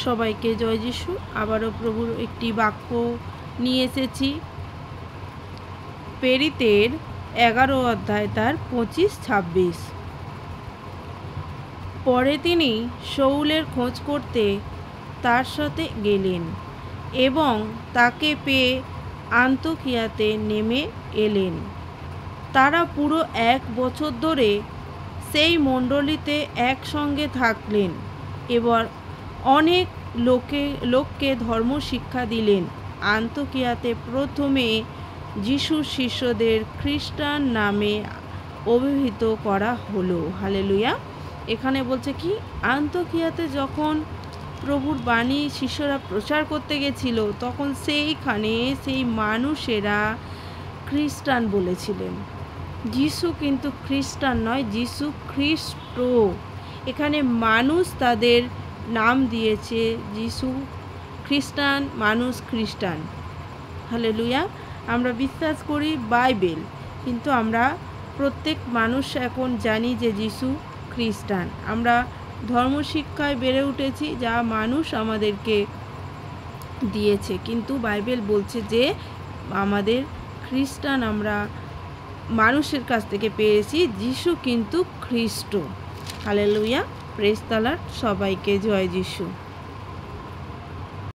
সবাইকে জয় যিশু। আবারও প্রভুর একটি বাক্য নিয়ে এসেছি। প্রেরিতের 11 অধ্যায় তার 25-26। পরে তিনি শৌলের খোঁজ করতে তার সাথে গেলেন এবং তাকে পেয়ে আন্তোকিয়াতে নেমে এলেন। তারা পুরো 1 বছর ধরে সেই মণ্ডলীতে একসঙ্গে থাকলেন এবং অনেক লোককে ধর্ম শিক্ষা দিলেন। আন্তোকিয়াতে প্রথমে যিশুর শিষ্যদের খ্রিস্টান নামে অভিহিত করা হলো। হালেলুয়া। এখানে বলছে কি, আন্তোকিয়াতে যখন প্রভুর বাণী শিষ্যরা প্রচার করতে গেছিল, তখন সেইখানে সেই মানুষেরা খ্রিস্টান বলেছিলেন। যিশু কিন্তু খ্রিস্টান নয়, যিশু খ্রিস্ট। এখানে মানুষ তাদের নাম দিয়েছে যিশু খ্রিস্টান, মানুষ খ্রিস্টান। হালেলুয়া। আমরা বিশ্বাস করি বাইবেল, কিন্তু আমরা প্রত্যেক মানুষ এখন জানি যে যিশু খ্রিস্টান। আমরা ধর্মশিক্ষায় বেড়ে উঠেছি, যা মানুষ আমাদেরকে দিয়েছে, কিন্তু বাইবেল বলছে যে আমাদের খ্রিস্টান আমরা মানুষের কাছ থেকে পেয়েছি, যিশু কিন্তু খ্রিস্ট। হালেলুয়া। Praise the lord. সবাইকে জয় যিশু।